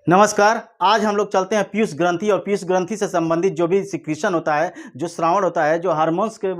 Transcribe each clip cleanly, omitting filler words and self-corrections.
नमस्कार। आज हम लोग चलते हैं पीयूष ग्रंथि और पीयूष ग्रंथि से संबंधित जो भी सिक्रीशन होता है, जो स्रावण होता है, जो हार्मोन्स के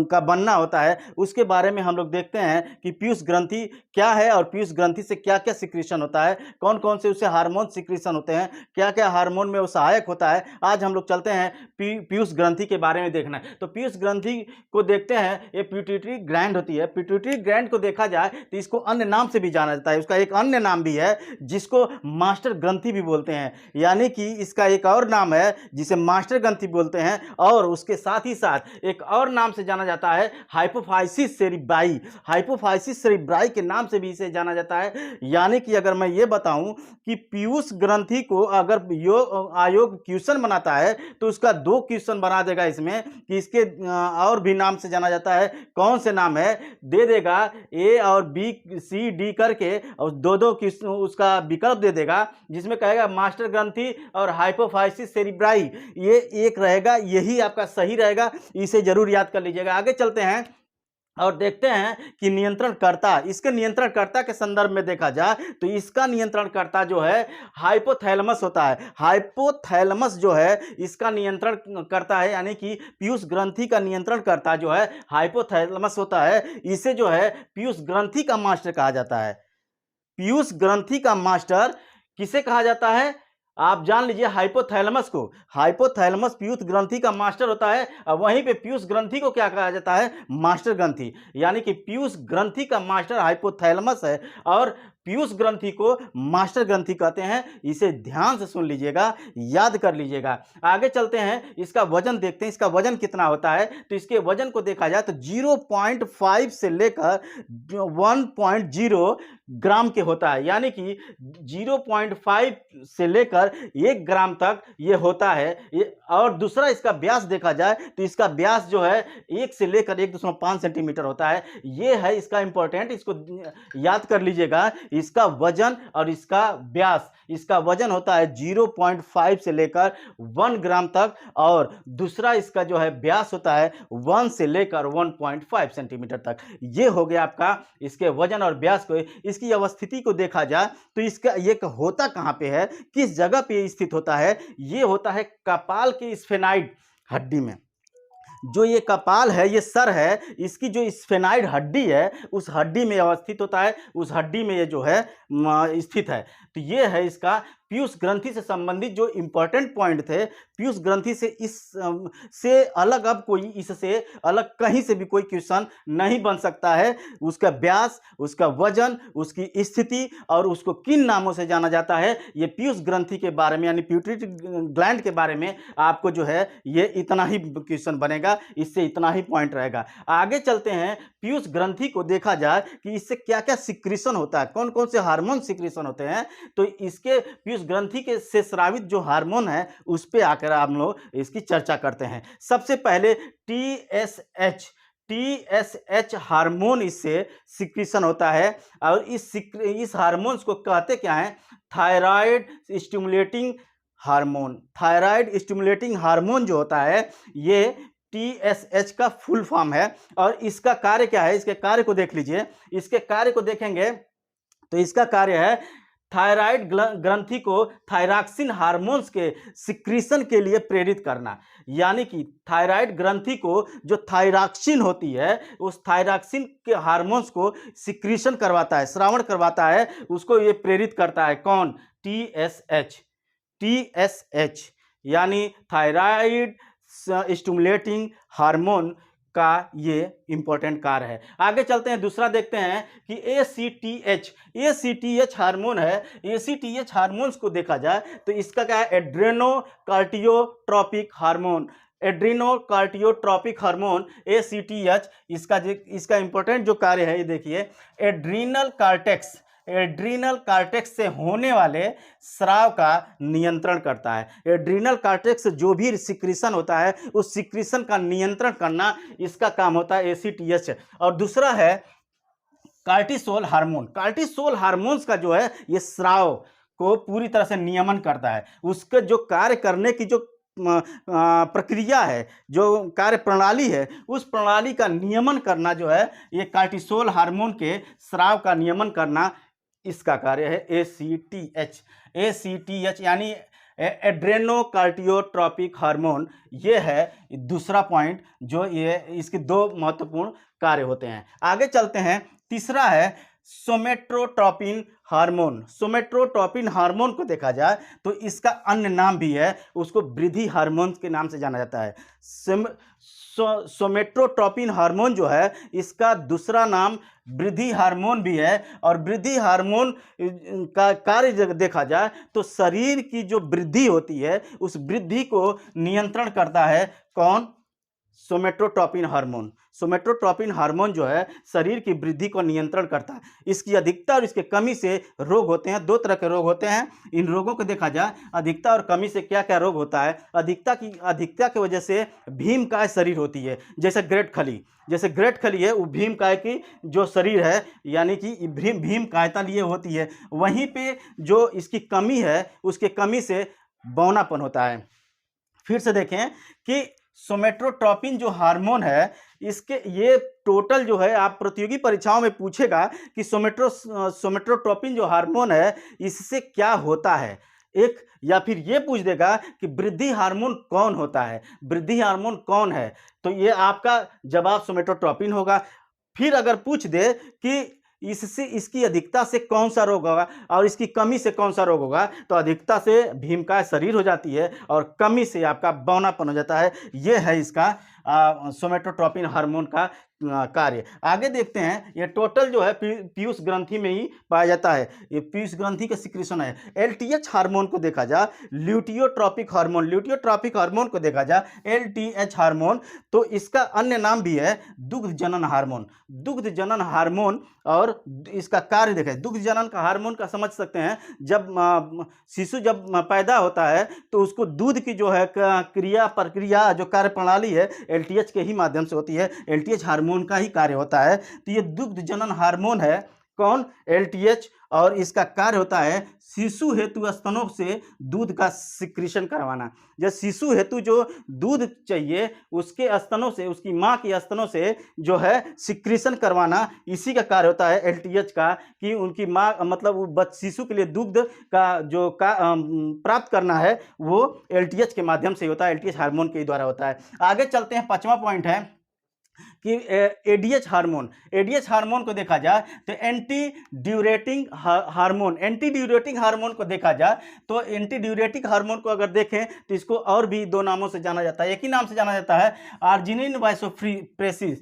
का बनना होता है, उसके बारे में हम लोग देखते हैं कि पीयूष ग्रंथि क्या है और पीयूष ग्रंथि से क्या-क्या सिक्रीशन होता है, कौन-कौन से उससे हार्मोन सिक्रीशन होते हैं, क्या-क्या हार्मोन में वो सहायक होता है। आज हम लोग चलते हैं पीयूष ग्रंथि के बारे में देखना है। तो पीयूष ग्रंथि को देखते हैं, ये पिट्यूटरी ग्लैंड होती है। पिट्यूटरी ग्लैंड को देखा जाए तो इसको अन्य नाम से भी जाना जाता है। उसका एक अन्य नाम भी है जिसको मास्टर ग्रंथि भी बोलते हैं, यानी कि इसका एक और नाम है जिसे मास्टर ग्रंथि बोलते हैं और उसके साथ ही साथ एक और नाम से जाना जाता है हाइपोफाइसिस सेरेब्राई। हाइपोफाइसिस सेरेब्राई के नाम से भी इसे जाना जाता है। यानी कि अगर मैं ये बताऊं कि पीयूष ग्रंथि को अगर आयोग क्वेश्चन बनाता है तो उसका 2 क्वेश्चन बना देगा इसमें कि इसके और भी नाम से जाना जाता है। कौन से नाम है दे देगा, ए और बी सी डी करके, और दो क्वेश्चन उसका विकल्प दे देगा जिसमें कहेगा मास्टर ग्रंथि और हाइपोफाइसिस सेरेब्राई। ये एक रहेगा, यही आपका सही रहेगा, इसे जरूर याद कर लीजिएगा। आगे चलते हैं और देखते हैं कि नियंत्रणकर्ता, इसके नियंत्रणकर्ता के संदर्भ में देखा जाए तो इसका नियंत्रणकर्ता जो है हाइपोथैलेमस होता है। हाइपोथैलेमस जो है इसका नियंत्रण करता है, यानी कि पीयूष ग्रंथि का नियंत्रणकर्ता जो है हाइपोथैलेमस होता है। इसे जो है पीयूष ग्रंथि का मास्टर कहा जाता है। पीयूष ग्रंथि का मास्टर किसे कहा जाता है? आप जान लीजिए, हाइपोथैलेमस को। हाइपोथैलेमस पीयूष ग्रंथि का मास्टर होता है और वहीं पे पीयूष ग्रंथि को क्या कहा जाता है? मास्टर ग्रंथि। यानी कि पीयूष ग्रंथि का मास्टर हाइपोथैलेमस है और पीयूष ग्रंथि को मास्टर ग्रंथि कहते हैं। इसे ध्यान से सुन लीजिएगा, याद कर लीजिएगा। आगे चलते हैं, इसका वजन देखते हैं, इसका वजन कितना होता है। तो इसके वजन को देखा जाए तो 0.5 से लेकर 1.0 ग्राम के होता है, यानी कि 0.5 से लेकर 1 ग्राम तक ये होता है। ये और दूसरा इसका व्यास देखा जाए तो इसका व्यास जो है 1 से लेकर 1.5 सेंटीमीटर होता है। ये है इसका इंपॉर्टेंट, इसको याद कर लीजिएगा। इसका वजन और इसका व्यास, इसका वजन होता है 0.5 से लेकर 1 ग्राम तक और दूसरा इसका जो है व्यास होता है 1 से लेकर 1.5 सेंटीमीटर तक। ये हो गया आपका इसके वजन और व्यास को। इसकी अवस्थिति को देखा जाए तो इसका ये होता कहाँ पे है, किस जगह पे स्थित होता है? ये होता है कपाल की स्फेनाइड हड्डी में। जो ये कपाल है, ये सर है, इसकी जो स्फेनाइड हड्डी है उस हड्डी में अवस्थित होता है, उस हड्डी में ये जो है स्थित है। तो ये है इसका पीयूष ग्रंथि से संबंधित जो इंपॉर्टेंट पॉइंट थे। पीयूष ग्रंथि से से अलग अब कोई, इससे अलग कहीं से भी कोई क्वेश्चन नहीं बन सकता है। उसका व्यास, उसका वजन, उसकी स्थिति और उसको किन नामों से जाना जाता है, ये पीयूष ग्रंथि के बारे में यानी पिट्यूटरी ग्लैंड के बारे में आपको जो है ये इतना ही क्वेश्चन बनेगा, इससे इतना ही पॉइंट रहेगा। आगे चलते हैं, पीयूष ग्रंथि को देखा जाए कि इससे क्या क्या सिक्रीशन होता है, कौन कौन से हार्मोन सिक्रीशन होते हैं। तो इसके पीयूष ग्रंथि के से स्रावित जो हार्मोन है उस पे आकर हम लोग इसकी चर्चा करते हैं। सबसे पहले टीएसएच हार्मोन इससे सिक्रीशन होता है और इस हार्मोन्स को कहते क्या है? Thyroid stimulating hormone. Thyroid stimulating hormone जो होता है ये टीएसएच का फुल फॉर्म है और इसका कार्य क्या है? इसके कार्य को देख लीजिए। इसके कार्य को देखेंगे तो इसका कार्य है थायराइड ग्रंथि को थायरॉक्सिन हार्मोन्स के सिक्रीशन के लिए प्रेरित करना। यानी कि थायराइड ग्रंथि को जो थायरॉक्सिन होती है उस थायरॉक्सिन के हार्मोन्स को सिक्रीशन करवाता है, श्रावण करवाता है, उसको ये प्रेरित करता है। कौन? टीएसएच यानी थायराइड स्टिमुलेटिंग हार्मोन का ये इंपॉर्टेंट कार्य है। आगे चलते हैं, दूसरा देखते हैं कि एसीटीएच हार्मोन है। एसीटीएच हार्मोन्स को देखा जाए तो इसका क्या है? एड्रेनोकार्टियोट्रोपिक हार्मोन। एड्रीनोकार्टियोट्रोपिक हार्मोन एसीटीएच, इसका इंपॉर्टेंट जो कार्य है ये देखिए, एड्रीनल कार्टेक्स से होने वाले स्राव का नियंत्रण करता है। एड्रीनल कार्टेक्स से जो भी सिक्रीशन होता है उस सिक्रीशन का नियंत्रण करना इसका काम होता है एसीटीएच। और दूसरा है कार्टिसोल हार्मोन। कार्टिसोल हार्मोन्स का जो है ये स्राव को पूरी तरह से नियमन करता है। उसके जो कार्य करने की जो प्रक्रिया है, जो कार्य प्रणाली है, उस प्रणाली का नियमन करना जो है ये कार्टिसोल हार्मोन के स्राव का नियमन करना इसका कार्य है ACTH यानी एड्रेनोकार्टियोट्रोपिक हार्मोन। ये है दूसरा पॉइंट जो ये इसके दो महत्वपूर्ण कार्य होते हैं। आगे चलते हैं, तीसरा है सोमेट्रोट्रोपिन हार्मोन। सोमेट्रोट्रोपिन हार्मोन को देखा जाए तो इसका अन्य नाम भी है, उसको वृद्धि हार्मोन के नाम से जाना जाता है। सोमेट्रोट्रोपिन हार्मोन जो है इसका दूसरा नाम वृद्धि हार्मोन भी है, और वृद्धि हार्मोन का कार्य देखा जाए तो शरीर की जो वृद्धि होती है उस वृद्धि को नियंत्रण करता है कौन? सोमेट्रोट्रोपिन हार्मोन। सोमेट्रोट्रोपिन हार्मोन जो है शरीर की वृद्धि को नियंत्रण करता है। इसकी अधिकता और इसके कमी से रोग होते हैं, दो तरह के रोग होते हैं। इन रोगों को देखा जाए, अधिकता और कमी से क्या क्या रोग होता है। अधिकता की वजह से भीमकाय शरीर होती है, जैसे ग्रेट खली है, वो भीमकाय की जो शरीर है यानी कि भीमकायता लिए होती है। वहीं पे जो इसकी कमी है उसके कमी से बौनापन होता है। फिर से देखें कि सोमेट्रोट्रोपिन जो हार्मोन है इसके ये टोटल जो है, आप प्रतियोगी परीक्षाओं में पूछेगा कि सोमेट्रोट्रोपिन जो हार्मोन है इससे क्या होता है, एक या फिर ये पूछ देगा कि वृद्धि हार्मोन कौन होता है, वृद्धि हार्मोन कौन है, तो ये आपका जवाब सोमेट्रोट्रोपिन होगा। फिर अगर पूछ दे कि इससे इसकी अधिकता से कौन सा रोग होगा और इसकी कमी से कौन सा रोग होगा, तो अधिकता से भीमकाय शरीर हो जाती है और कमी से आपका बौनापन हो जाता है। ये है इसका सोमेट्रोट्रोपिन हार्मोन का कार्य। आगे देखते हैं, ये टोटल जो है पीयूष ग्रंथि में ही पाया जाता है, ये पीयूष ग्रंथि का सिक्रेशन है। एलटीएच हार्मोन को देखा जाए, ल्यूटियोट्रोपिक हार्मोन को देखा जाए, एलटीएच हार्मोन, तो इसका अन्य नाम भी है दुग्ध जनन हार्मोन। और इसका कार्य देखें, दुग्ध जनन का हार्मोन का समझ सकते हैं, जब शिशु जब पैदा होता है तो उसको दूध की जो है प्रक्रिया जो कार्य प्रणाली है एलटीएच के ही माध्यम से होती है, एलटीएच हार्मोन का ही कार्य होता है। तो ये दुग्ध जनन हार्मोन है कौन? एलटीएच, और इसका कार्य होता है शिशु हेतु स्तनों से दूध का सिक्रीशन करवाना। जब शिशु हेतु जो दूध चाहिए उसके स्तनों से, उसकी माँ के स्तनों से जो है सिक्रीशन करवाना, इसी का कार्य होता है एलटीएच का, कि उनकी माँ मतलब शिशु के लिए दुग्ध का जो प्राप्त करना है वो एलटीएच के माध्यम से होता है, एलटीएच हार्मोन के द्वारा होता है। आगे चलते हैं, पांचवा पॉइंट है कि एडीएच हार्मोन को देखा जाए तो एंटी ड्यूरेटिंग हार्मोन को देखा जाए तो एंटी ड्यूरेटिक हार्मोन को अगर देखें तो इसको और भी दो नामों से जाना जाता है, एक ही नाम से जाना जाता है, आर्जिनिन वासोप्रेसिस।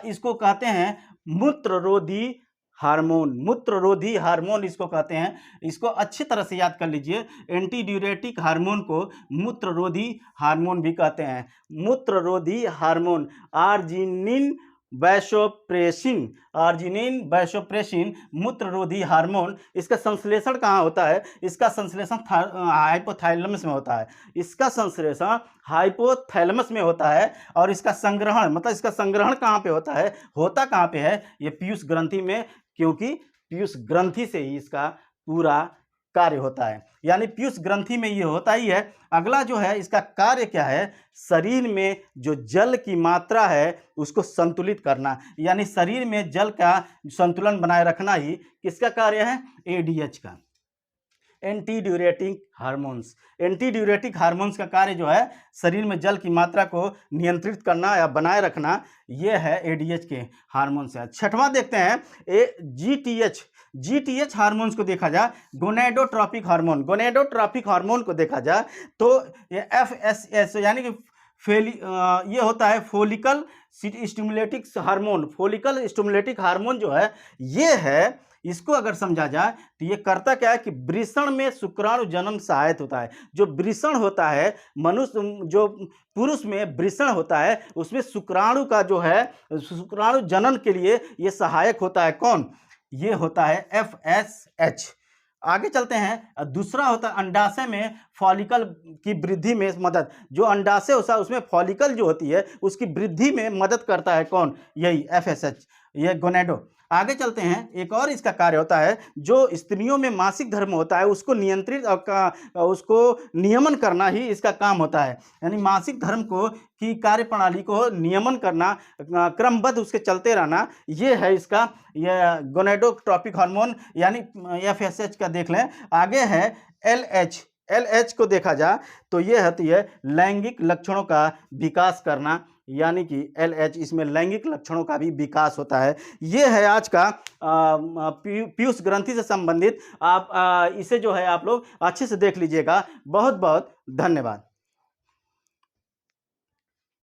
इसको कहते हैं मूत्ररोधी हार्मोन इसको कहते हैं। इसको अच्छी तरह से याद कर लीजिए, एंटी ड्यूरेटिक हार्मोन को मूत्ररोधी हार्मोन भी कहते हैं। मूत्ररोधी हार्मोन आर्जिनिन वैसोप्रेसिन मूत्ररोधी हार्मोन। इसका संश्लेषण कहाँ होता है? इसका संश्लेषण हाइपोथैलेमस में होता है। और इसका संग्रहण कहाँ पे होता है? कहाँ पे है? ये पीयूष ग्रंथि में, क्योंकि पीयूष ग्रंथि से ही इसका पूरा कार्य होता है, यानी पीयूष ग्रंथि में ये होता ही है। अगला जो है इसका कार्य क्या है? शरीर में जो जल की मात्रा है उसको संतुलित करना, यानी शरीर में जल का संतुलन बनाए रखना ही किसका कार्य है? एडीएच का, एंटी ड्यूरेटिक हार्मोन्स का कार्य जो है शरीर में जल की मात्रा को नियंत्रित करना या बनाए रखना, ये है एडीएच के हार्मोन से। छठवां देखते हैं, जीटीएच हार्मोन्स को देखा जाए, गोनेडोट्रोपिक हार्मोन को देखा जाए तो ये एफएसएस यानी कि ये होता है फोलिकल स्टिमुलेटिक हार्मोन जो है ये है। इसको अगर समझा जाए तो ये करता क्या है कि वृषण में शुक्राणु जनन सहायक होता है। जो वृषण होता है जो पुरुष में वृषण होता है उसमें शुक्राणु का जो है शुक्राणु जनन के लिए ये सहायक होता है। कौन? ये होता है एफएसएच। आगे चलते हैं, दूसरा होता है अंडाशय में फॉलिकल की वृद्धि में मदद। जो अंडाशय होता है उसमें फॉलिकल जो होती है उसकी वृद्धि में मदद करता है कौन? यही एफएसएच, ये गोनेडो। आगे चलते हैं। एक और इसका कार्य होता है, जो स्त्रियों में मासिक धर्म होता है उसको नियंत्रित उसको नियमन करना ही इसका काम होता है। यानी मासिक धर्म को की कार्य प्रणाली को नियमन करना, क्रमबद्ध उसके चलते रहना, ये है इसका यह गोनेडोट्रोपिक हार्मोन यानी FSH का देख लें। आगे है LH। LH को देखा जाए तो ये होती है लैंगिक लक्षणों का विकास करना, यानी कि LH इसमें लैंगिक लक्षणों का भी विकास होता है। ये है आज का पीयूष ग्रंथि से संबंधित। आप इसे जो है आप लोग अच्छे से देख लीजिएगा। बहुत बहुत धन्यवाद।